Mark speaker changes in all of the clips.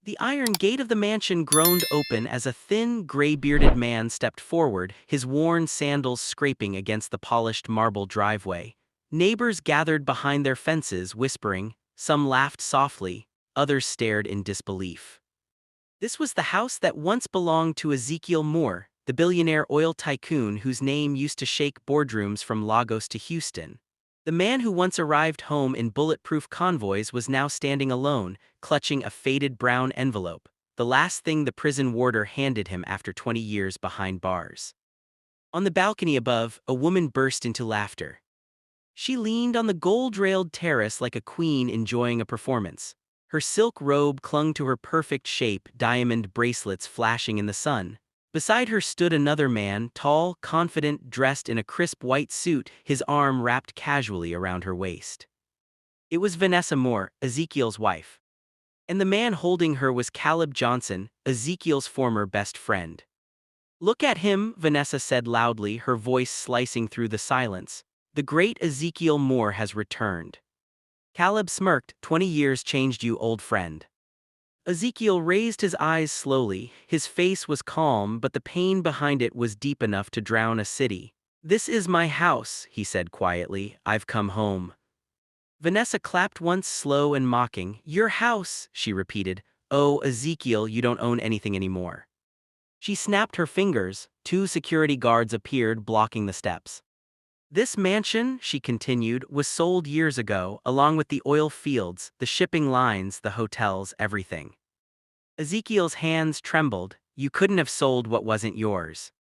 Speaker 1: The iron gate of the mansion groaned open as a thin, gray-bearded man stepped forward, his worn sandals scraping against the polished marble driveway. Neighbors gathered behind their fences, whispering. Some laughed softly, others stared in disbelief. This was the house that once belonged to Ezekiel Moore, the billionaire oil tycoon whose name used to shake boardrooms from Lagos to Houston. The man who once arrived home in bulletproof convoys was now standing alone, clutching a faded brown envelope, the last thing the prison warder handed him after 20 years behind bars. On the balcony above, a woman burst into laughter. She leaned on the gold-railed terrace like a queen enjoying a performance. Her silk robe clung to her perfect shape, diamond bracelets flashing in the sun. Beside her stood another man, tall, confident, dressed in a crisp white suit, his arm wrapped casually around her waist. It was Vanessa Moore, Ezekiel's wife. And the man holding her was Caleb Johnson, Ezekiel's former best friend. "Look at him," Vanessa said loudly, her voice slicing through the silence. "The great Ezekiel Moore has returned." Caleb smirked. 20 years changed you, old friend." Ezekiel raised his eyes slowly. His face was calm, but the pain behind it was deep enough to drown a city. "This is my house," he said quietly. "I've come home." Vanessa clapped once, slow and mocking. "Your house," she repeated. "Oh, Ezekiel, you don't own anything anymore." She snapped her fingers. 2 security guards appeared, blocking the steps. "This mansion," she continued, "was sold years ago, along with the oil fields, the shipping lines, the hotels, everything." Ezekiel's hands trembled. "You couldn't have sold what wasn't yours."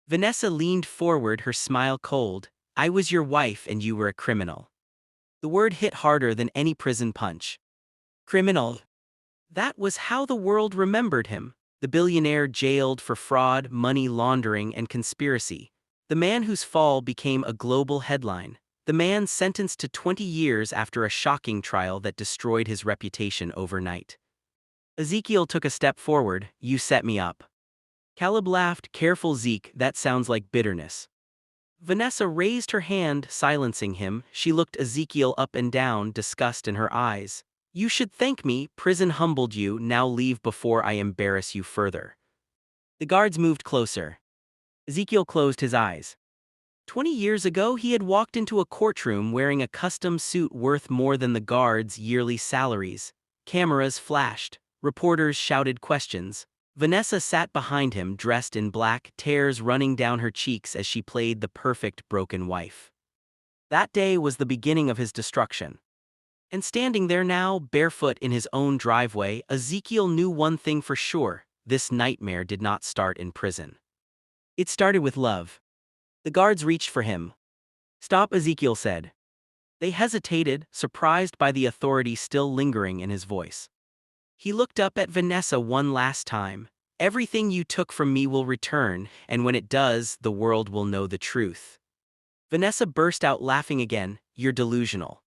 Speaker 1: Vanessa leaned forward, her smile cold. "I was your wife and you were a criminal." The word hit harder than any prison punch. Criminal. That was how the world remembered him. The billionaire jailed for fraud, money laundering, and conspiracy. The man whose fall became a global headline. The man sentenced to 20 years after a shocking trial that destroyed his reputation overnight. Ezekiel took a step forward. "You set me up." Caleb laughed. "Careful, Zeke, that sounds like bitterness." Vanessa raised her hand, silencing him. She looked Ezekiel up and down, disgust in her eyes. "You should thank me. Prison humbled you. Now leave before I embarrass you further." The guards moved closer. Ezekiel closed his eyes. 20 years ago, he had walked into a courtroom wearing a custom suit worth more than the guards' yearly salaries. Cameras flashed. Reporters shouted questions. Vanessa sat behind him, dressed in black, tears running down her cheeks as she played the perfect broken wife. That day was the beginning of his destruction. And standing there now, barefoot in his own driveway, Ezekiel knew one thing for sure: this nightmare did not start in prison. It started with love. The guards reached for him. "Stop," Ezekiel said. They hesitated, surprised by the authority still lingering in his voice. He looked up at Vanessa one last time. "Everything you took from me will return, and when it does, the world will know the truth." Vanessa burst out laughing again. "You're delusional."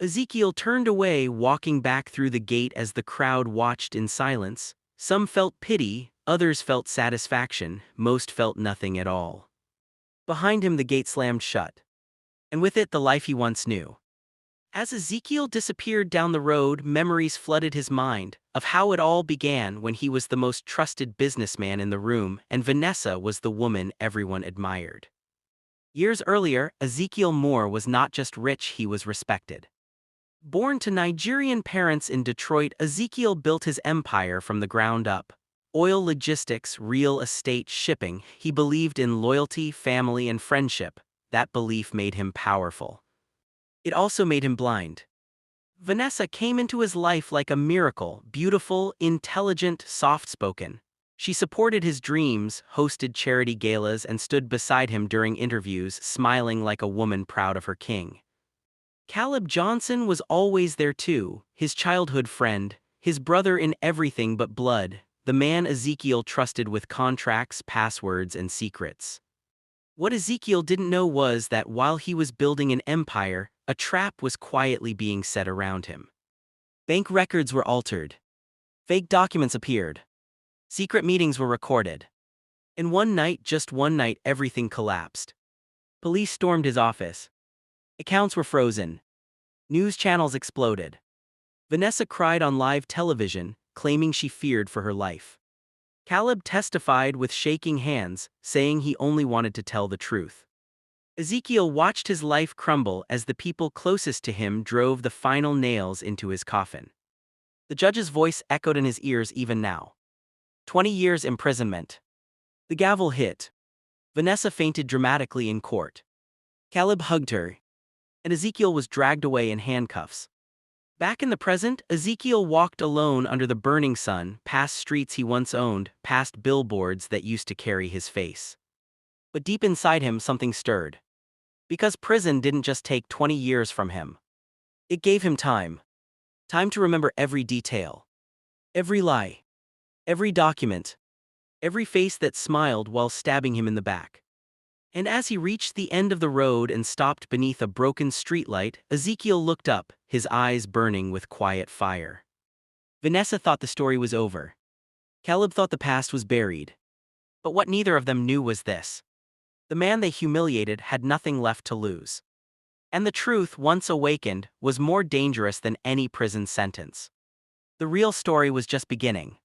Speaker 1: Ezekiel turned away, walking back through the gate as the crowd watched in silence. Some felt pity, others felt satisfaction, most felt nothing at all. Behind him the gate slammed shut. And with it the life he once knew. As Ezekiel disappeared down the road, memories flooded his mind, of how it all began when he was the most trusted businessman in the room and Vanessa was the woman everyone admired. Years earlier, Ezekiel Moore was not just rich, he was respected. Born to Nigerian parents in Detroit, Ezekiel built his empire from the ground up. Oil logistics, real estate, shipping. He believed in loyalty, family, and friendship. That belief made him powerful. It also made him blind. Vanessa came into his life like a miracle, beautiful, intelligent, soft-spoken. She supported his dreams, hosted charity galas, and stood beside him during interviews, smiling like a woman proud of her king. Caleb Johnson was always there too, his childhood friend, his brother in everything but blood, the man Ezekiel trusted with contracts, passwords, and secrets. What Ezekiel didn't know was that while he was building an empire, a trap was quietly being set around him. Bank records were altered. Fake documents appeared. Secret meetings were recorded. And one night, just one night, everything collapsed. Police stormed his office. Accounts were frozen. News channels exploded. Vanessa cried on live television, claiming she feared for her life. Caleb testified with shaking hands, saying he only wanted to tell the truth. Ezekiel watched his life crumble as the people closest to him drove the final nails into his coffin. The judge's voice echoed in his ears even now. 20 years imprisonment. The gavel hit. Vanessa fainted dramatically in court. Caleb hugged her, and Ezekiel was dragged away in handcuffs. Back in the present, Ezekiel walked alone under the burning sun, past streets he once owned, past billboards that used to carry his face. But deep inside him, something stirred. Because prison didn't just take 20 years from him. It gave him time. Time to remember every detail. Every lie. Every document. Every face that smiled while stabbing him in the back. And as he reached the end of the road and stopped beneath a broken streetlight, Ezekiel looked up, his eyes burning with quiet fire. Vanessa thought the story was over. Caleb thought the past was buried. But what neither of them knew was this. The man they humiliated had nothing left to lose. And the truth, once awakened, was more dangerous than any prison sentence. The real story was just beginning.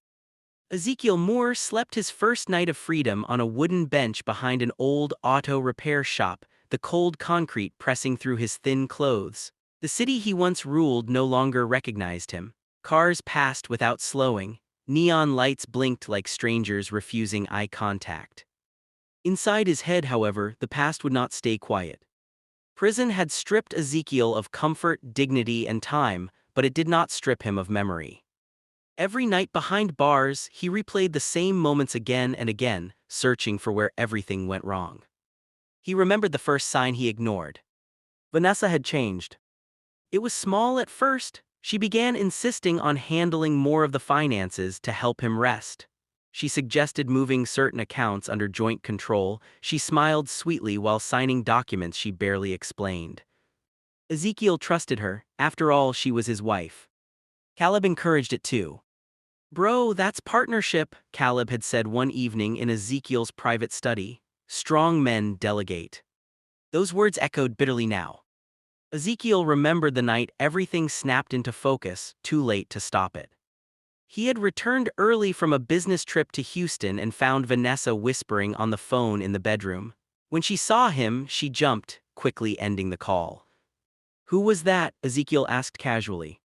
Speaker 1: Ezekiel Moore slept his first night of freedom on a wooden bench behind an old auto repair shop, the cold concrete pressing through his thin clothes. The city he once ruled no longer recognized him. Cars passed without slowing. Neon lights blinked like strangers refusing eye contact. Inside his head, however, the past would not stay quiet. Prison had stripped Ezekiel of comfort, dignity, and time, but it did not strip him of memory. Every night behind bars, he replayed the same moments again and again, searching for where everything went wrong. He remembered the first sign he ignored. Vanessa had changed. It was small at first. She began insisting on handling more of the finances to help him rest. She suggested moving certain accounts under joint control. She smiled sweetly while signing documents she barely explained. Ezekiel trusted her. After all, she was his wife. Caleb encouraged it too. "Bro, that's partnership," Caleb had said one evening in Ezekiel's private study. "Strong men delegate." Those words echoed bitterly now. Ezekiel remembered the night everything snapped into focus, too late to stop it. He had returned early from a business trip to Houston and found Vanessa whispering on the phone in the bedroom. When she saw him, she jumped, quickly ending the call. "Who was that?" Ezekiel asked casually.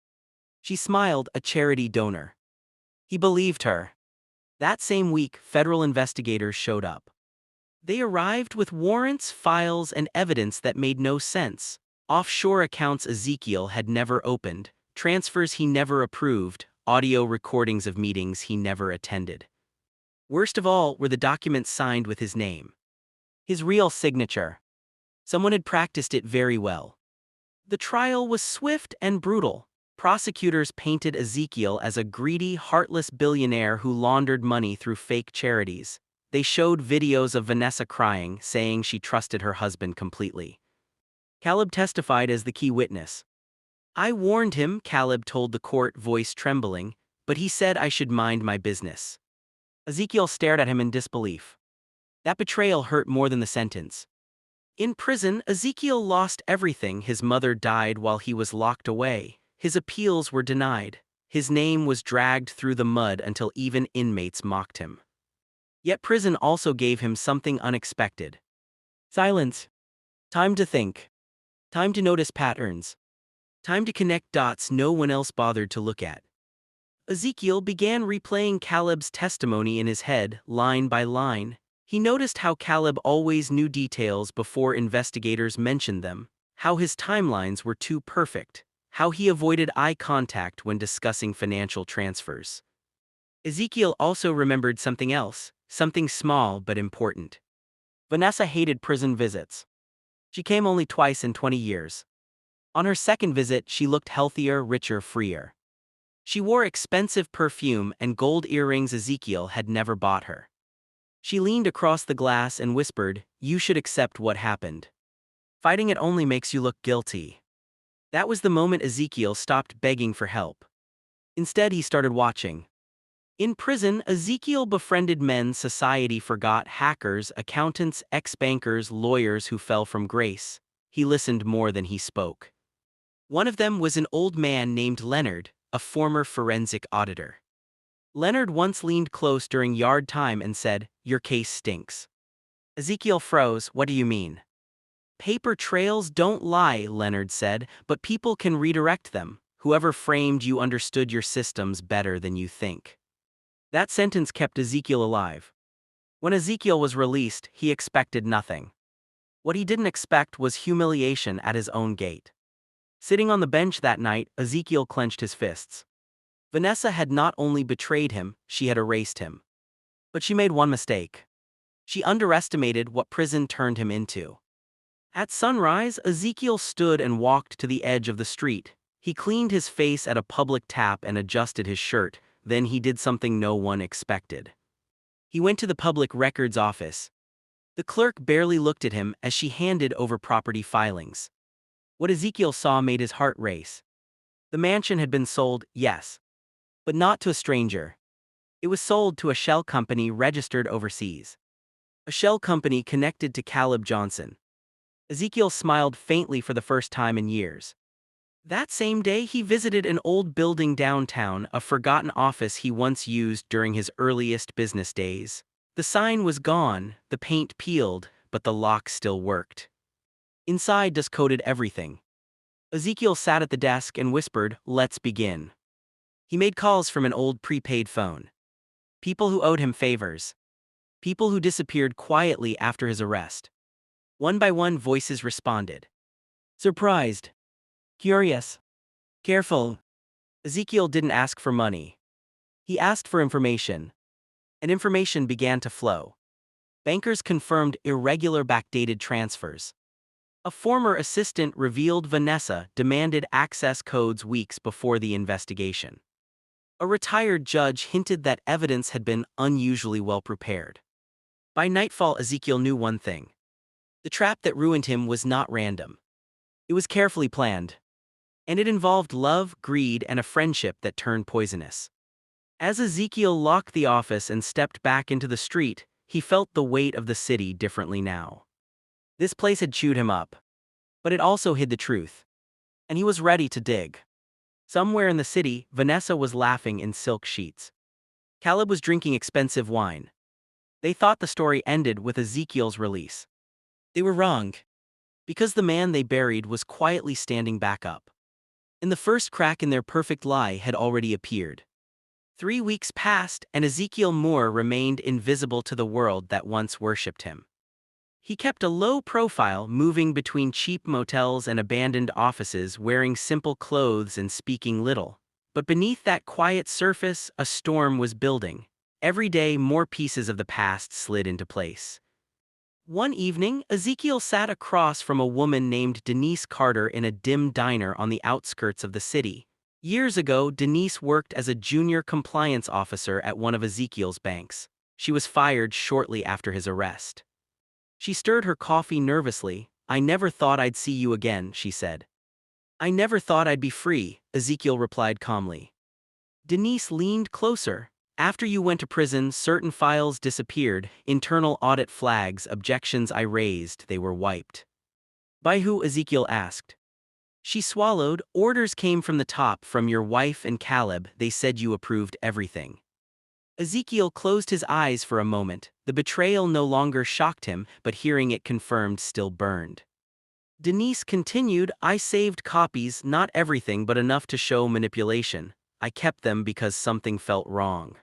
Speaker 1: She smiled, "A charity donor." He believed her. That same week, federal investigators showed up. They arrived with warrants, files, and evidence that made no sense. Offshore accounts Ezekiel had never opened, transfers he never approved, audio recordings of meetings he never attended. Worst of all were the documents signed with his name. His real signature. Someone had practiced it very well. The trial was swift and brutal. Prosecutors painted Ezekiel as a greedy, heartless billionaire who laundered money through fake charities. They showed videos of Vanessa crying, saying she trusted her husband completely. Caleb testified as the key witness. "I warned him," Caleb told the court, voice trembling, "but he said I should mind my business." Ezekiel stared at him in disbelief. That betrayal hurt more than the sentence. In prison, Ezekiel lost everything. His mother died while he was locked away. His appeals were denied. His name was dragged through the mud until even inmates mocked him. Yet prison also gave him something unexpected. Silence. Time to think. Time to notice patterns. Time to connect dots no one else bothered to look at. Ezekiel began replaying Caleb's testimony in his head, line by line. He noticed how Caleb always knew details before investigators mentioned them, how his timelines were too perfect, how he avoided eye contact when discussing financial transfers. Ezekiel also remembered something else, something small but important. Vanessa hated prison visits. She came only twice in 20 years. On her second visit, she looked healthier, richer, freer. She wore expensive perfume and gold earrings Ezekiel had never bought her. She leaned across the glass and whispered, "You should accept what happened. Fighting it only makes you look guilty." That was the moment Ezekiel stopped begging for help. Instead, he started watching. In prison, Ezekiel befriended men society forgot: hackers, accountants, ex-bankers, lawyers who fell from grace. He listened more than he spoke. One of them was an old man named Leonard, a former forensic auditor. Leonard once leaned close during yard time and said, "Your case stinks." Ezekiel froze. "What do you mean?" "Paper trails don't lie," Leonard said, "but people can redirect them. Whoever framed you understood your systems better than you think." That sentence kept Ezekiel alive. When Ezekiel was released, he expected nothing. What he didn't expect was humiliation at his own gate. Sitting on the bench that night, Ezekiel clenched his fists. Vanessa had not only betrayed him, she had erased him. But she made one mistake. She underestimated what prison turned him into. At sunrise, Ezekiel stood and walked to the edge of the street. He cleaned his face at a public tap and adjusted his shirt. Then he did something no one expected. He went to the public records office. The clerk barely looked at him as she handed over property filings. What Ezekiel saw made his heart race. The mansion had been sold, yes. But not to a stranger. It was sold to a shell company registered overseas. A shell company connected to Caleb Johnson. Ezekiel smiled faintly for the first time in years. That same day, he visited an old building downtown, a forgotten office he once used during his earliest business days. The sign was gone, the paint peeled, but the lock still worked. Inside coded everything. Ezekiel sat at the desk and whispered, "Let's begin." He made calls from an old prepaid phone. People who owed him favors. People who disappeared quietly after his arrest. One by one, voices responded. Surprised. Curious. Careful. Ezekiel didn't ask for money. He asked for information. And information began to flow. Bankers confirmed irregular backdated transfers. A former assistant revealed Vanessa demanded access codes weeks before the investigation. A retired judge hinted that evidence had been unusually well prepared. By nightfall, Ezekiel knew one thing. The trap that ruined him was not random. It was carefully planned. And it involved love, greed, and a friendship that turned poisonous. As Ezekiel locked the office and stepped back into the street, he felt the weight of the city differently now. This place had chewed him up. But it also hid the truth. And he was ready to dig. Somewhere in the city, Vanessa was laughing in silk sheets. Caleb was drinking expensive wine. They thought the story ended with Ezekiel's release. They were wrong. Because the man they buried was quietly standing back up. And the first crack in their perfect lie had already appeared. 3 weeks passed, and Ezekiel Moore remained invisible to the world that once worshipped him. He kept a low profile, moving between cheap motels and abandoned offices, wearing simple clothes and speaking little. But beneath that quiet surface, a storm was building. Every day, more pieces of the past slid into place. One evening, Ezekiel sat across from a woman named Denise Carter in a dim diner on the outskirts of the city. Years ago, Denise worked as a junior compliance officer at one of Ezekiel's banks. She was fired shortly after his arrest. She stirred her coffee nervously. "I never thought I'd see you again," she said. "I never thought I'd be free," Ezekiel replied calmly. Denise leaned closer. "After you went to prison, certain files disappeared, internal audit flags, objections I raised, they were wiped." "By who?" Ezekiel asked. She swallowed. "Orders came from the top, from your wife and Caleb. They said you approved everything." Ezekiel closed his eyes for a moment. The betrayal no longer shocked him, but hearing it confirmed still burned. Denise continued, "I saved copies, not everything but enough to show manipulation. I kept them because something felt wrong."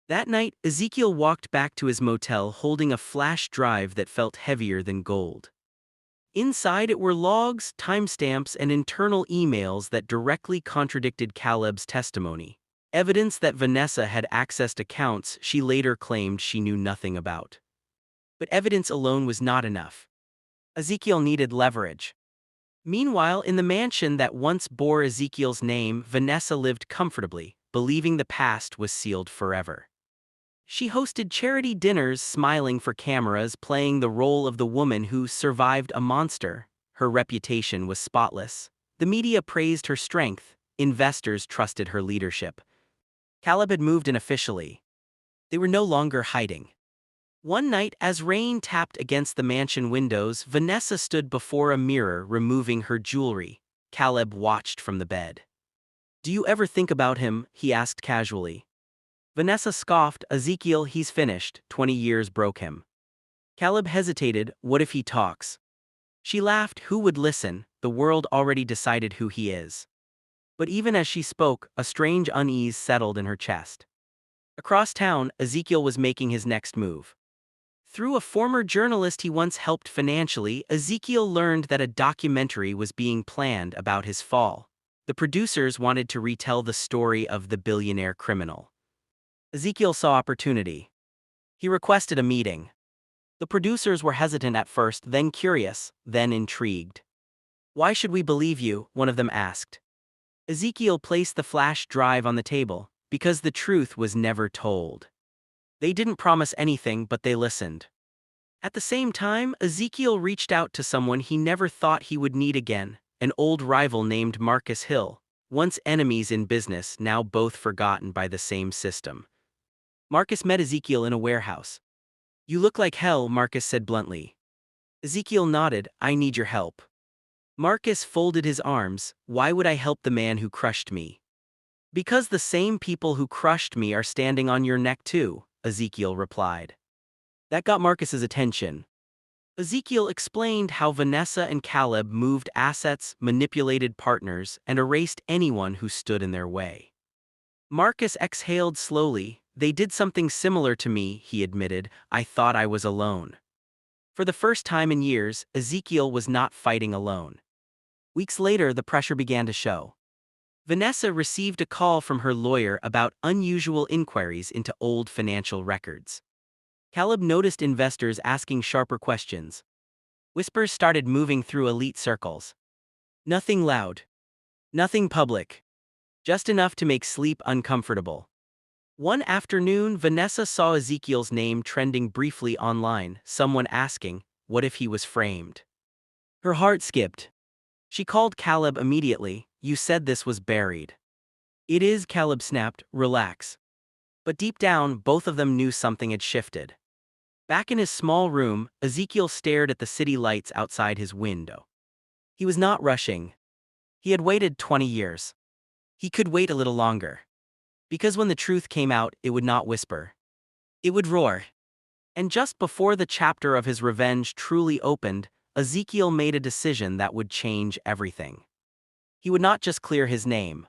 Speaker 1: That night, Ezekiel walked back to his motel holding a flash drive that felt heavier than gold. Inside it were logs, timestamps, and internal emails that directly contradicted Caleb's testimony. Evidence that Vanessa had accessed accounts she later claimed she knew nothing about. But evidence alone was not enough. Ezekiel needed leverage. Meanwhile, in the mansion that once bore Ezekiel's name, Vanessa lived comfortably, believing the past was sealed forever. She hosted charity dinners, smiling for cameras, playing the role of the woman who survived a monster. Her reputation was spotless. The media praised her strength. Investors trusted her leadership. Caleb had moved in officially. They were no longer hiding. One night, as rain tapped against the mansion windows, Vanessa stood before a mirror, removing her jewelry. Caleb watched from the bed. "Do you ever think about him?" he asked casually. Vanessa scoffed, Ezekiel, he's finished, 20 years broke him. Caleb hesitated, what if he talks? She laughed, who would listen, the world already decided who he is. But even as she spoke, a strange unease settled in her chest. Across town, Ezekiel was making his next move. Through a former journalist he once helped financially, Ezekiel learned that a documentary was being planned about his fall. The producers wanted to retell the story of the billionaire criminal. Ezekiel saw opportunity. He requested a meeting. The producers were hesitant at first, then curious, then intrigued. Why should we believe you? One of them asked. Ezekiel placed the flash drive on the table, because the truth was never told. They didn't promise anything, but they listened. At the same time, Ezekiel reached out to someone he never thought he would need again, an old rival named Marcus Hill, once enemies in business, now both forgotten by the same system. Marcus met Ezekiel in a warehouse. You look like hell, Marcus said bluntly. Ezekiel nodded, I need your help. Marcus folded his arms, why would I help the man who crushed me? Because the same people who crushed me are standing on your neck too, Ezekiel replied. That got Marcus's attention. Ezekiel explained how Vanessa and Caleb moved assets, manipulated partners, and erased anyone who stood in their way. Marcus exhaled slowly. They did something similar to me, he admitted. I thought I was alone. For the first time in years, Ezekiel was not fighting alone. Weeks later, the pressure began to show. Vanessa received a call from her lawyer about unusual inquiries into old financial records. Caleb noticed investors asking sharper questions. Whispers started moving through elite circles. Nothing loud. Nothing public. Just enough to make sleep uncomfortable. One afternoon, Vanessa saw Ezekiel's name trending briefly online, someone asking, what if he was framed? Her heart skipped. She called Caleb immediately, you said this was buried. It is, Caleb snapped, relax. But deep down, both of them knew something had shifted. Back in his small room, Ezekiel stared at the city lights outside his window. He was not rushing. He had waited 20 years. He could wait a little longer. Because when the truth came out, it would not whisper. It would roar. And just before the chapter of his revenge truly opened, Ezekiel made a decision that would change everything. He would not just clear his name.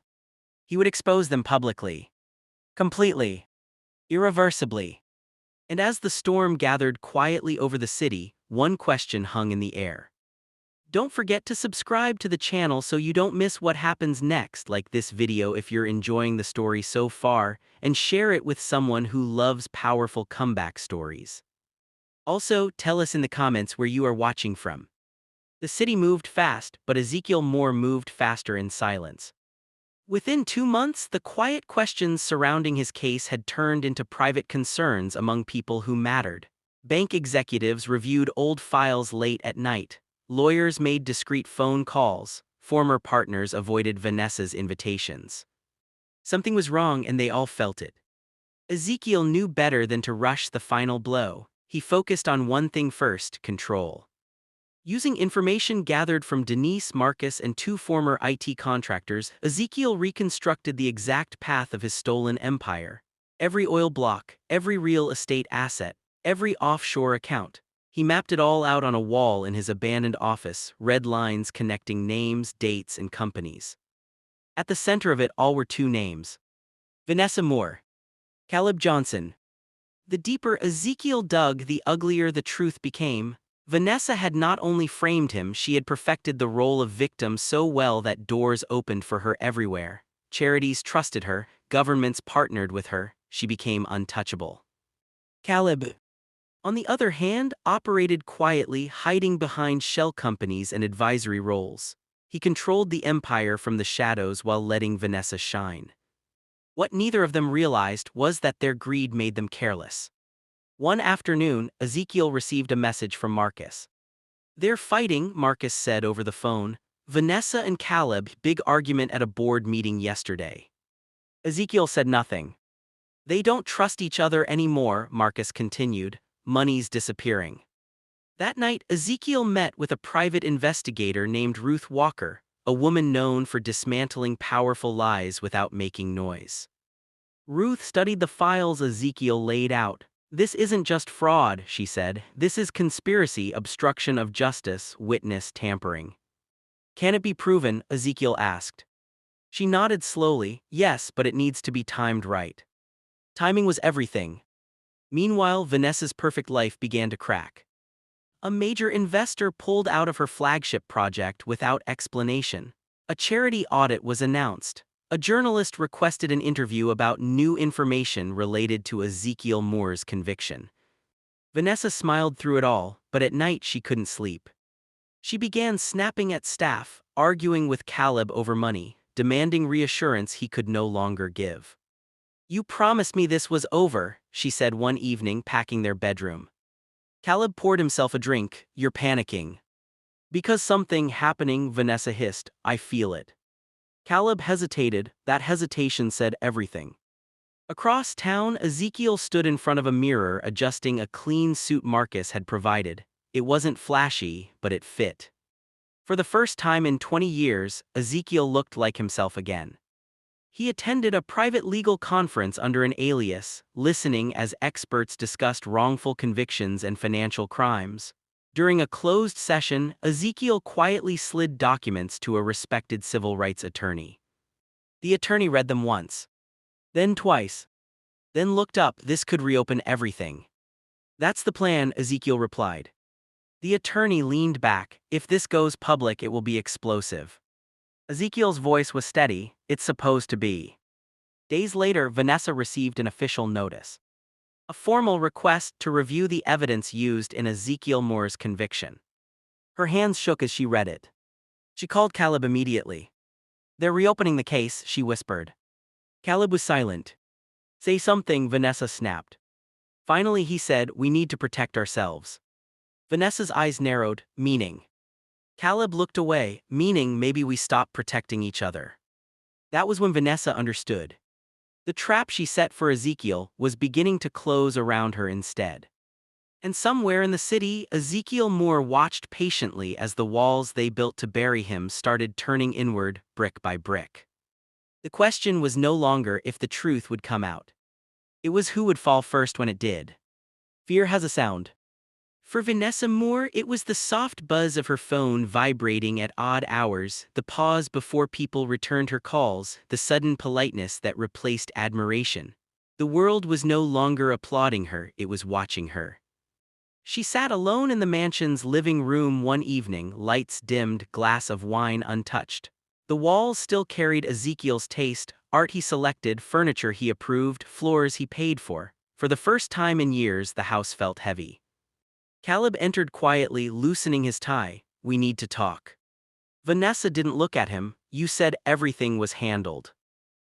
Speaker 1: He would expose them publicly. Completely. Irreversibly. And as the storm gathered quietly over the city, one question hung in the air. Don't forget to subscribe to the channel so you don't miss what happens next. Like this video if you're enjoying the story so far, and share it with someone who loves powerful comeback stories. Also, tell us in the comments where you are watching from. The city moved fast, but Ezekiel Moore moved faster in silence. Within 2 months, the quiet questions surrounding his case had turned into private concerns among people who mattered. Bank executives reviewed old files late at night. Lawyers made discreet phone calls. Former partners avoided Vanessa's invitations. Something was wrong and they all felt it. Ezekiel knew better than to rush the final blow. He focused on one thing first, control. Using information gathered from Denise, Marcus, and 2 former IT contractors, Ezekiel reconstructed the exact path of his stolen empire. Every oil block, every real estate asset, every offshore account. He mapped it all out on a wall in his abandoned office, red lines connecting names, dates, and companies. At the center of it all were 2 names. Vanessa Moore. Caleb Johnson. The deeper Ezekiel dug, the uglier the truth became. Vanessa had not only framed him, she had perfected the role of victim so well that doors opened for her everywhere. Charities trusted her, governments partnered with her, she became untouchable. Caleb, on the other hand, operated quietly, hiding behind shell companies and advisory roles. He controlled the empire from the shadows while letting Vanessa shine. What neither of them realized was that their greed made them careless. One afternoon, Ezekiel received a message from Marcus. They're fighting, Marcus said over the phone. Vanessa and Caleb, big argument at a board meeting yesterday. Ezekiel said nothing. They don't trust each other anymore, Marcus continued. Money's disappearing. That night, Ezekiel met with a private investigator named Ruth Walker, a woman known for dismantling powerful lies without making noise. Ruth studied the files Ezekiel laid out. This isn't just fraud, she said. This is conspiracy, obstruction of justice, witness tampering. Can it be proven? Ezekiel asked. She nodded slowly. Yes, but it needs to be timed right. Timing was everything. Meanwhile, Vanessa's perfect life began to crack. A major investor pulled out of her flagship project without explanation. A charity audit was announced. A journalist requested an interview about new information related to Ezekiel Moore's conviction. Vanessa smiled through it all, but at night she couldn't sleep. She began snapping at staff, arguing with Caleb over money, demanding reassurance he could no longer give. You promised me this was over, she said one evening, packing their bedroom. Caleb poured himself a drink. You're panicking. Because something happening, Vanessa hissed. I feel it. Caleb hesitated. That hesitation said everything. Across town, Ezekiel stood in front of a mirror adjusting a clean suit Marcus had provided. It wasn't flashy, but it fit. For the first time in 20 years, Ezekiel looked like himself again. He attended a private legal conference under an alias, listening as experts discussed wrongful convictions and financial crimes. During a closed session, Ezekiel quietly slid documents to a respected civil rights attorney. The attorney read them once, then twice, then looked up. This could reopen everything. That's the plan, Ezekiel replied. The attorney leaned back. If this goes public, it will be explosive. Ezekiel's voice was steady. It's supposed to be. Days later, Vanessa received an official notice. A formal request to review the evidence used in Ezekiel Moore's conviction. Her hands shook as she read it. She called Caleb immediately. They're reopening the case, she whispered. Caleb was silent. Say something, Vanessa snapped. Finally he said, we need to protect ourselves. Vanessa's eyes narrowed. Meaning? Caleb looked away, meaning maybe we stop protecting each other. That was when Vanessa understood. The trap she set for Ezekiel was beginning to close around her instead. And somewhere in the city, Ezekiel Moore watched patiently as the walls they built to bury him started turning inward, brick by brick. The question was no longer if the truth would come out. It was who would fall first when it did. Fear has a sound. For Vanessa Moore, it was the soft buzz of her phone vibrating at odd hours, the pause before people returned her calls, the sudden politeness that replaced admiration. The world was no longer applauding her, it was watching her. She sat alone in the mansion's living room one evening, lights dimmed, glass of wine untouched. The walls still carried Ezekiel's taste, art he selected, furniture he approved, floors he paid for. For the first time in years, the house felt heavy. Caleb entered quietly, loosening his tie. We need to talk. Vanessa didn't look at him. You said everything was handled.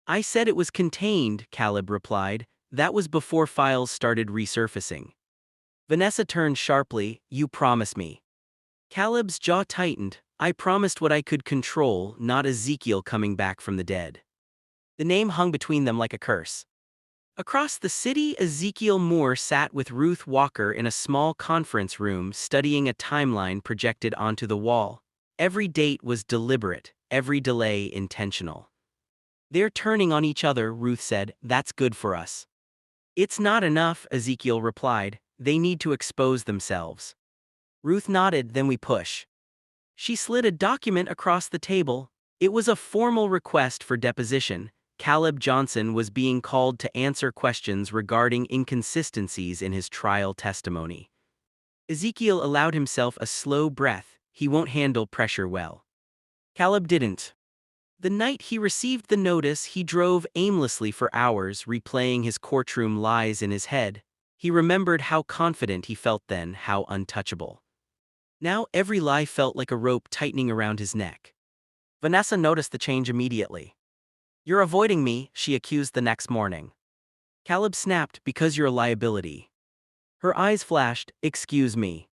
Speaker 1: I said it was contained, Caleb replied. That was before files started resurfacing. Vanessa turned sharply. You promised me. Caleb's jaw tightened. I promised what I could control, not Ezekiel coming back from the dead. The name hung between them like a curse. Across the city, Ezekiel Moore sat with Ruth Walker in a small conference room studying a timeline projected onto the wall. Every date was deliberate, every delay intentional. They're turning on each other, Ruth said. That's good for us. It's not enough, Ezekiel replied. They need to expose themselves. Ruth nodded. Then we push. She slid a document across the table. It was a formal request for deposition. Caleb Johnson was being called to answer questions regarding inconsistencies in his trial testimony. Ezekiel allowed himself a slow breath. He won't handle pressure well. Caleb didn't. The night he received the notice, he drove aimlessly for hours, replaying his courtroom lies in his head. He remembered how confident he felt then, how untouchable. Now every lie felt like a rope tightening around his neck. Vanessa noticed the change immediately. You're avoiding me, she accused the next morning. Caleb snapped, because you're a liability. Her eyes flashed. Excuse me.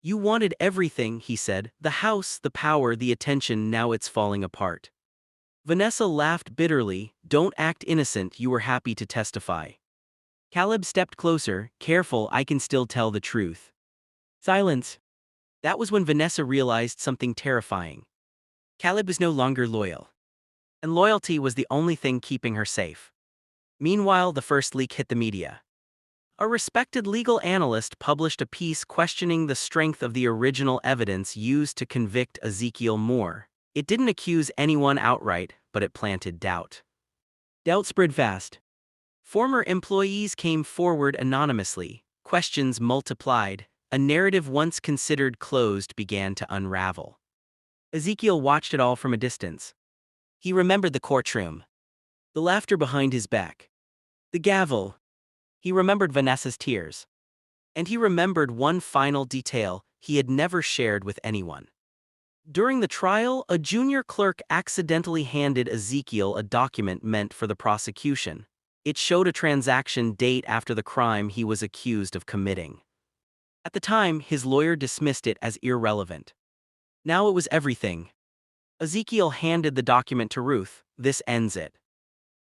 Speaker 1: You wanted everything, he said. The house, the power, the attention, now it's falling apart. Vanessa laughed bitterly. Don't act innocent, you were happy to testify. Caleb stepped closer. Careful, I can still tell the truth. Silence. That was when Vanessa realized something terrifying. Caleb was no longer loyal. And loyalty was the only thing keeping her safe. Meanwhile, the first leak hit the media. A respected legal analyst published a piece questioning the strength of the original evidence used to convict Ezekiel Moore. It didn't accuse anyone outright, but it planted doubt. Doubt spread fast. Former employees came forward anonymously, questions multiplied, a narrative once considered closed began to unravel. Ezekiel watched it all from a distance. He remembered the courtroom, the laughter behind his back, the gavel. He remembered Vanessa's tears. And he remembered one final detail he had never shared with anyone. During the trial, a junior clerk accidentally handed Ezekiel a document meant for the prosecution. It showed a transaction date after the crime he was accused of committing. At the time, his lawyer dismissed it as irrelevant. Now it was everything. Ezekiel handed the document to Ruth. This ends it.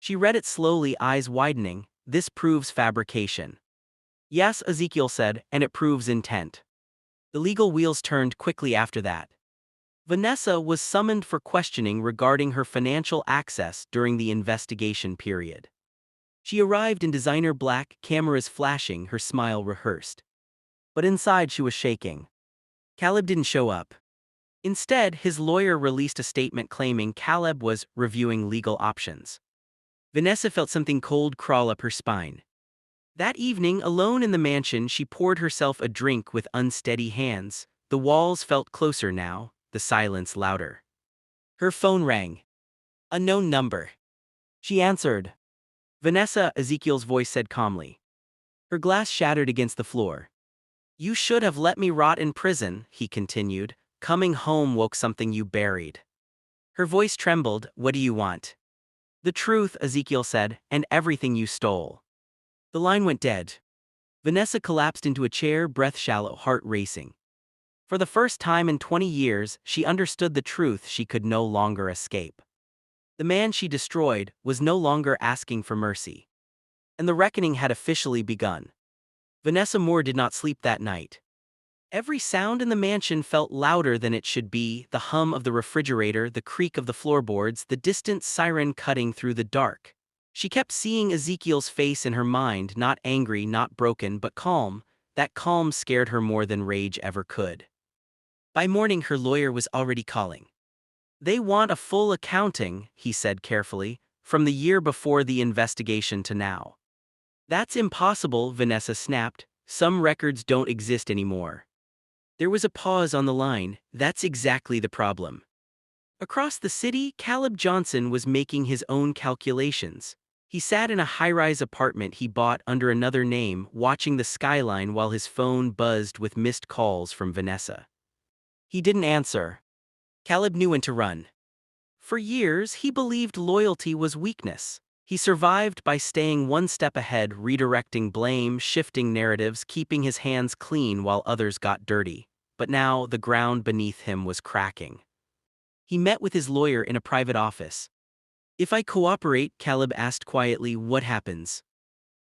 Speaker 1: She read it slowly, eyes widening. This proves fabrication. Yes, Ezekiel said, and it proves intent. The legal wheels turned quickly after that. Vanessa was summoned for questioning regarding her financial access during the investigation period. She arrived in designer black, cameras flashing, her smile rehearsed. But inside she was shaking. Caleb didn't show up. Instead, his lawyer released a statement claiming Caleb was reviewing legal options. Vanessa felt something cold crawl up her spine. That evening, alone in the mansion, she poured herself a drink with unsteady hands. The walls felt closer now, the silence louder. Her phone rang. Unknown number. She answered. Vanessa, Ezekiel's voice said calmly. Her glass shattered against the floor. You should have let me rot in prison, he continued. Coming home woke something you buried. Her voice trembled. What do you want? The truth, Ezekiel said, and everything you stole. The line went dead. Vanessa collapsed into a chair, breath shallow, heart racing. For the first time in 20 years, she understood the truth she could no longer escape. The man she destroyed was no longer asking for mercy. And the reckoning had officially begun. Vanessa Moore did not sleep that night. Every sound in the mansion felt louder than it should be, the hum of the refrigerator, the creak of the floorboards, the distant siren cutting through the dark. She kept seeing Ezekiel's face in her mind, not angry, not broken, but calm. That calm scared her more than rage ever could. By morning, her lawyer was already calling. They want a full accounting, he said carefully, from the year before the investigation to now. That's impossible, Vanessa snapped. Some records don't exist anymore. There was a pause on the line. That's exactly the problem. Across the city, Caleb Johnson was making his own calculations. He sat in a high-rise apartment he bought under another name, watching the skyline while his phone buzzed with missed calls from Vanessa. He didn't answer. Caleb knew when to run. For years, he believed loyalty was weakness. He survived by staying one step ahead, redirecting blame, shifting narratives, keeping his hands clean while others got dirty. But now, the ground beneath him was cracking. He met with his lawyer in a private office. If I cooperate, Caleb asked quietly, what happens?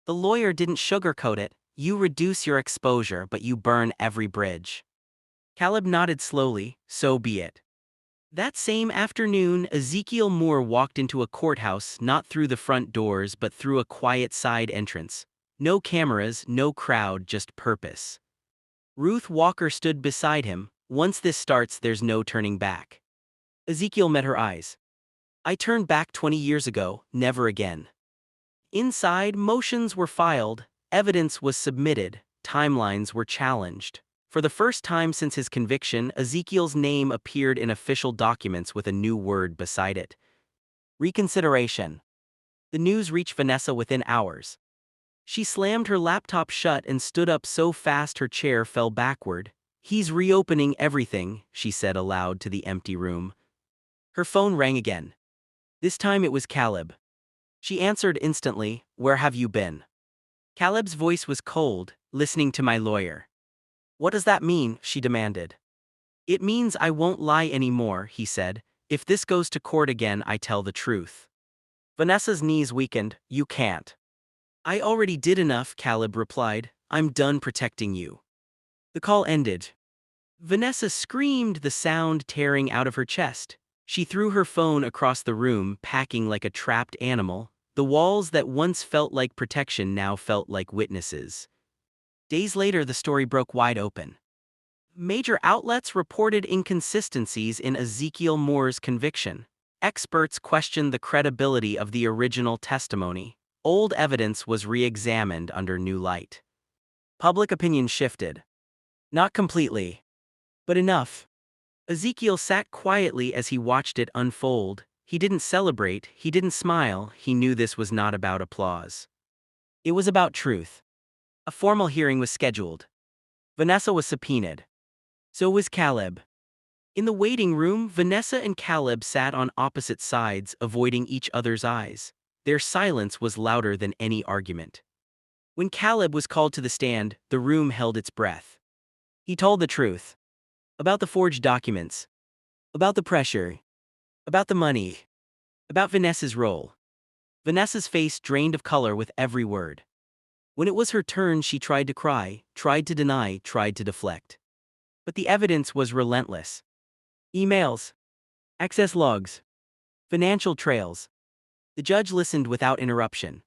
Speaker 1: The lawyer didn't sugarcoat it. You reduce your exposure, but you burn every bridge. Caleb nodded slowly. So be it. That same afternoon, Ezekiel Moore walked into a courthouse, not through the front doors but through a quiet side entrance. No cameras, no crowd, just purpose. Ruth Walker stood beside him. Once this starts, there's no turning back. Ezekiel met her eyes. I turned back 20 years ago, never again. Inside, motions were filed, evidence was submitted, timelines were challenged. For the first time since his conviction, Ezekiel's name appeared in official documents with a new word beside it. Reconsideration. The news reached Vanessa within hours. She slammed her laptop shut and stood up so fast her chair fell backward. He's reopening everything, she said aloud to the empty room. Her phone rang again. This time it was Caleb. She answered instantly, Where have you been? Caleb's voice was cold, listening to my lawyer. What does that mean? She demanded. It means I won't lie anymore, he said. If this goes to court again, I tell the truth. Vanessa's knees weakened. You can't. I already did enough, Caleb replied. I'm done protecting you. The call ended. Vanessa screamed, the sound tearing out of her chest. She threw her phone across the room, packing like a trapped animal. The walls that once felt like protection now felt like witnesses. Days later, the story broke wide open. Major outlets reported inconsistencies in Ezekiel Moore's conviction. Experts questioned the credibility of the original testimony. Old evidence was re-examined under new light. Public opinion shifted. Not completely, but enough. Ezekiel sat quietly as he watched it unfold. He didn't celebrate, he didn't smile, he knew this was not about applause. It was about truth. A formal hearing was scheduled. Vanessa was subpoenaed. So was Caleb. In the waiting room, Vanessa and Caleb sat on opposite sides, avoiding each other's eyes. Their silence was louder than any argument. When Caleb was called to the stand, the room held its breath. He told the truth. About the forged documents. About the pressure. About the money. About Vanessa's role. Vanessa's face drained of color with every word. When it was her turn, she tried to cry, tried to deny, tried to deflect. But the evidence was relentless. Emails. Access logs. Financial trails. The judge listened without interruption.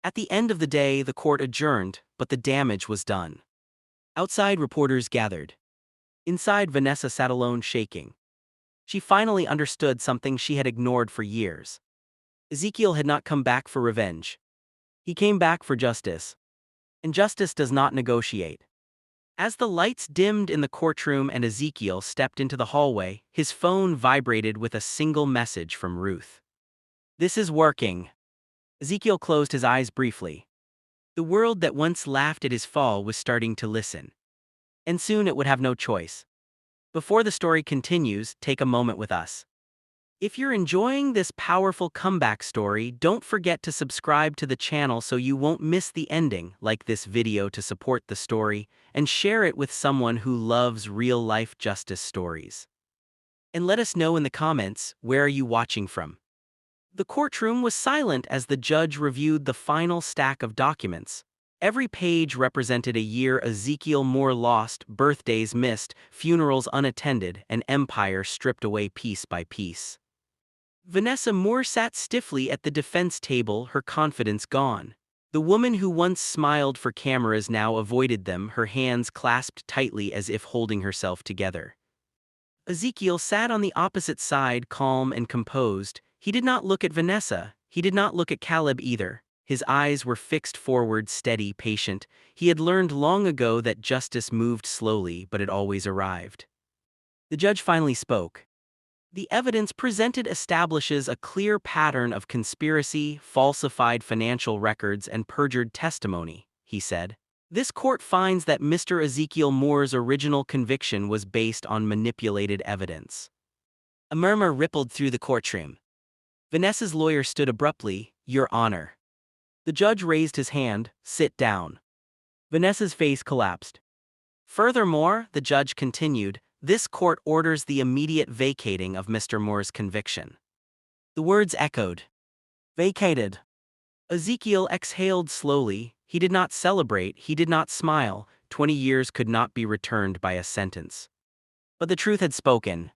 Speaker 1: At the end of the day, the court adjourned, but the damage was done. Outside, reporters gathered. Inside, Vanessa sat alone, shaking. She finally understood something she had ignored for years. Ezekiel had not come back for revenge. He came back for justice. And justice does not negotiate. As the lights dimmed in the courtroom and Ezekiel stepped into the hallway, his phone vibrated with a single message from Ruth. "This is working." Ezekiel closed his eyes briefly. The world that once laughed at his fall was starting to listen. And soon it would have no choice. Before the story continues, take a moment with us. If you're enjoying this powerful comeback story, don't forget to subscribe to the channel so you won't miss the ending, like this video to support the story, and share it with someone who loves real-life justice stories. And let us know in the comments, where are you watching from? The courtroom was silent as the judge reviewed the final stack of documents. Every page represented a year Ezekiel Moore lost, birthdays missed, funerals unattended, and empire stripped away piece by piece. Vanessa Moore sat stiffly at the defense table, her confidence gone. The woman who once smiled for cameras now avoided them, her hands clasped tightly as if holding herself together. Ezekiel sat on the opposite side, calm and composed. He did not look at Vanessa. He did not look at Caleb either. His eyes were fixed forward, steady, patient. He had learned long ago that justice moved slowly, but it always arrived. The judge finally spoke. "The evidence presented establishes a clear pattern of conspiracy, falsified financial records, and perjured testimony," he said. "This court finds that Mr. Ezekiel Moore's original conviction was based on manipulated evidence." A murmur rippled through the courtroom. Vanessa's lawyer stood abruptly. "Your Honor." The judge raised his hand. "Sit down." Vanessa's face collapsed. "Furthermore," the judge continued, "this court orders the immediate vacating of Mr. Moore's conviction." The words echoed. "Vacated." Ezekiel exhaled slowly. He did not celebrate, he did not smile. 20 years could not be returned by a sentence. But the truth had spoken.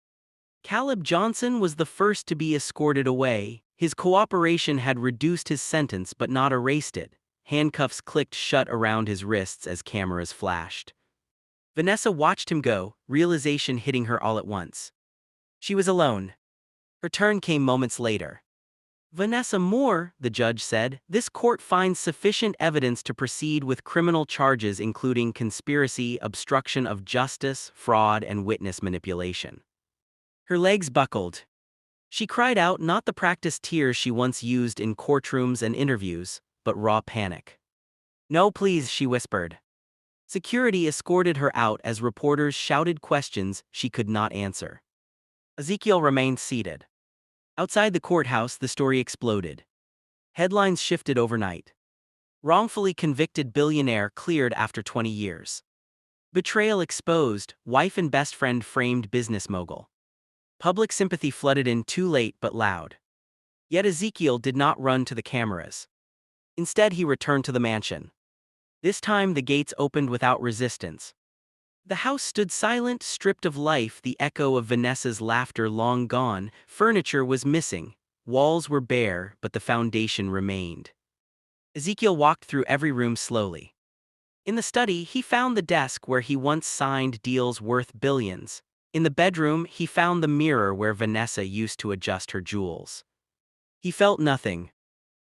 Speaker 1: Caleb Johnson was the first to be escorted away. His cooperation had reduced his sentence but not erased it. Handcuffs clicked shut around his wrists as cameras flashed. Vanessa watched him go, realization hitting her all at once. She was alone. Her turn came moments later. "Vanessa Moore," the judge said, "this court finds sufficient evidence to proceed with criminal charges including conspiracy, obstruction of justice, fraud, and witness manipulation." Her legs buckled. She cried out, not the practiced tears she once used in courtrooms and interviews, but raw panic. "No, please," she whispered. Security escorted her out as reporters shouted questions she could not answer. Ezekiel remained seated. Outside the courthouse, the story exploded. Headlines shifted overnight. Wrongfully convicted billionaire cleared after 20 years. Betrayal exposed, wife and best friend framed business mogul. Public sympathy flooded in too late but loud. Yet Ezekiel did not run to the cameras. Instead, he returned to the mansion. This time, the gates opened without resistance. The house stood silent, stripped of life, the echo of Vanessa's laughter long gone. Furniture was missing. Walls were bare, but the foundation remained. Ezekiel walked through every room slowly. In the study, he found the desk where he once signed deals worth billions. In the bedroom, he found the mirror where Vanessa used to adjust her jewels. He felt nothing.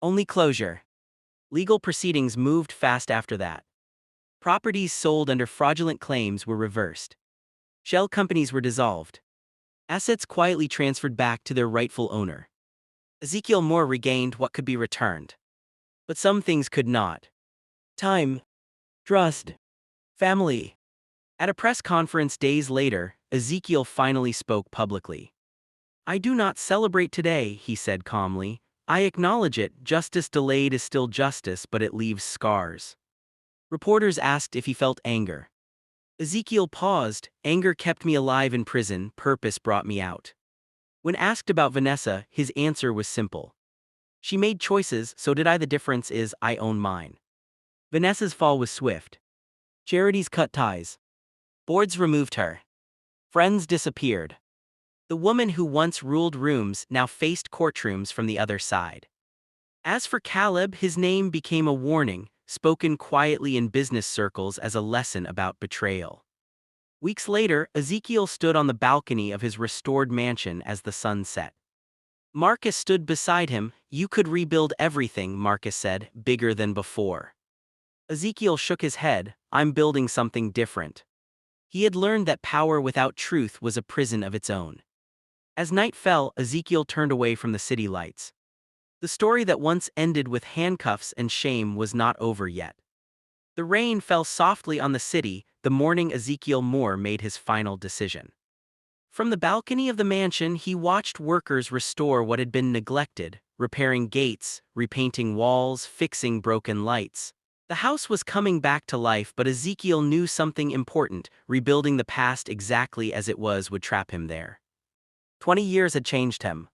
Speaker 1: Only closure. Legal proceedings moved fast after that. Properties sold under fraudulent claims were reversed. Shell companies were dissolved. Assets quietly transferred back to their rightful owner. Ezekiel Moore regained what could be returned. But some things could not. Time. Trust. Family. At a press conference days later, Ezekiel finally spoke publicly. "I do not celebrate today," he said calmly. "I acknowledge it. Justice delayed is still justice, but it leaves scars." Reporters asked if he felt anger. Ezekiel paused. "Anger kept me alive in prison, purpose brought me out." When asked about Vanessa, his answer was simple. "She made choices, so did I. The difference is I own mine." Vanessa's fall was swift. Charities cut ties. Boards removed her. Friends disappeared. The woman who once ruled rooms now faced courtrooms from the other side. As for Caleb, his name became a warning, spoken quietly in business circles as a lesson about betrayal. Weeks later, Ezekiel stood on the balcony of his restored mansion as the sun set. Marcus stood beside him. "You could rebuild everything," Marcus said, "bigger than before." Ezekiel shook his head. "I'm building something different." He had learned that power without truth was a prison of its own. As night fell, Ezekiel turned away from the city lights. The story that once ended with handcuffs and shame was not over yet. The rain fell softly on the city the morning Ezekiel Moore made his final decision. From the balcony of the mansion, he watched workers restore what had been neglected, repairing gates, repainting walls, fixing broken lights. The house was coming back to life, but Ezekiel knew something important: rebuilding the past exactly as it was would trap him there. 20 years had changed him.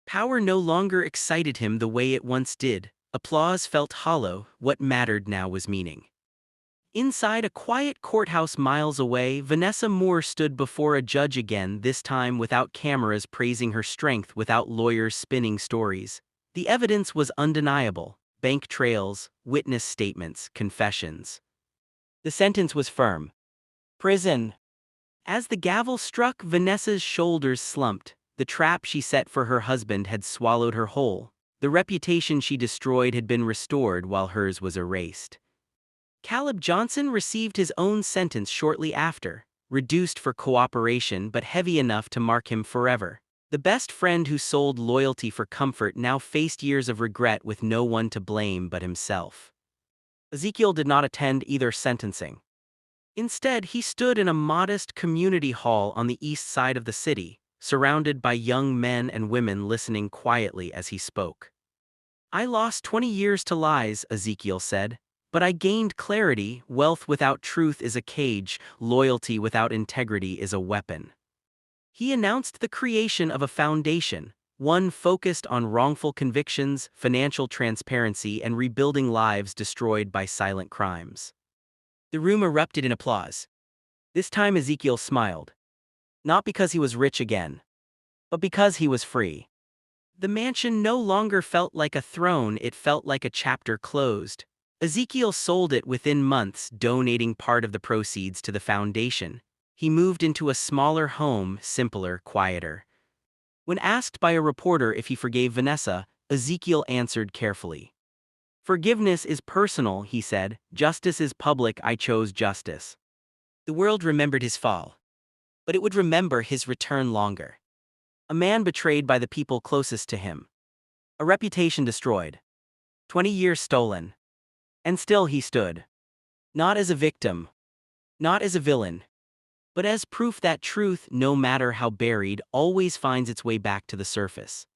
Speaker 1: Power no longer excited him the way it once did. Applause felt hollow. What mattered now was meaning. Inside a quiet courthouse miles away, Vanessa Moore stood before a judge again, this time without cameras praising her strength, without lawyers spinning stories. The evidence was undeniable: bank trails, witness statements, confessions. The sentence was firm: prison. As the gavel struck, Vanessa's shoulders slumped. The trap she set for her husband had swallowed her whole. The reputation she destroyed had been restored while hers was erased. Caleb Johnson received his own sentence shortly after, reduced for cooperation but heavy enough to mark him forever. The best friend who sold loyalty for comfort now faced years of regret with no one to blame but himself. Ezekiel did not attend either sentencing. Instead, he stood in a modest community hall on the east side of the city, surrounded by young men and women listening quietly as he spoke. "I lost 20 years to lies," Ezekiel said, "but I gained clarity. Wealth without truth is a cage, loyalty without integrity is a weapon." He announced the creation of a foundation, one focused on wrongful convictions, financial transparency, and rebuilding lives destroyed by silent crimes. The room erupted in applause. This time Ezekiel smiled. Not because he was rich again, but because he was free. The mansion no longer felt like a throne, it felt like a chapter closed. Ezekiel sold it within months, donating part of the proceeds to the foundation. He moved into a smaller home, simpler, quieter. When asked by a reporter if he forgave Vanessa, Ezekiel answered carefully. "Forgiveness is personal," he said. "Justice is public. I chose justice." The world remembered his fall, but it would remember his return longer. A man betrayed by the people closest to him. A reputation destroyed. 20 years stolen. And still he stood. Not as a victim. Not as a villain. But as proof that truth, no matter how buried, always finds its way back to the surface.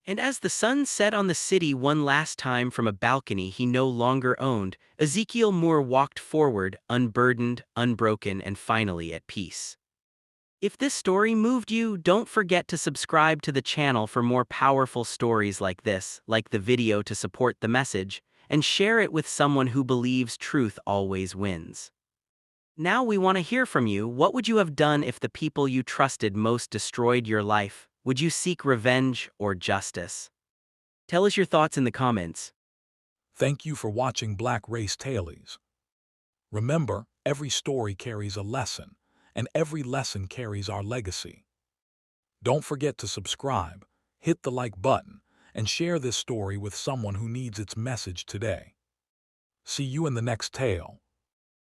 Speaker 1: And as the sun set on the city one last time from a balcony he no longer owned, Ezekiel Moore walked forward, unburdened, unbroken, and finally at peace. If this story moved you, don't forget to subscribe to the channel for more powerful stories like this, like the video to support the message, and share it with someone who believes truth always wins. Now we want to hear from you. What would you have done if the people you trusted most destroyed your life? Would you seek revenge or justice? Tell us your thoughts in the comments.
Speaker 2: Thank you for watching Black Race Tales. Remember, every story carries a lesson, and every lesson carries our legacy. Don't forget to subscribe, hit the like button, and share this story with someone who needs its message today. See you in the next tale.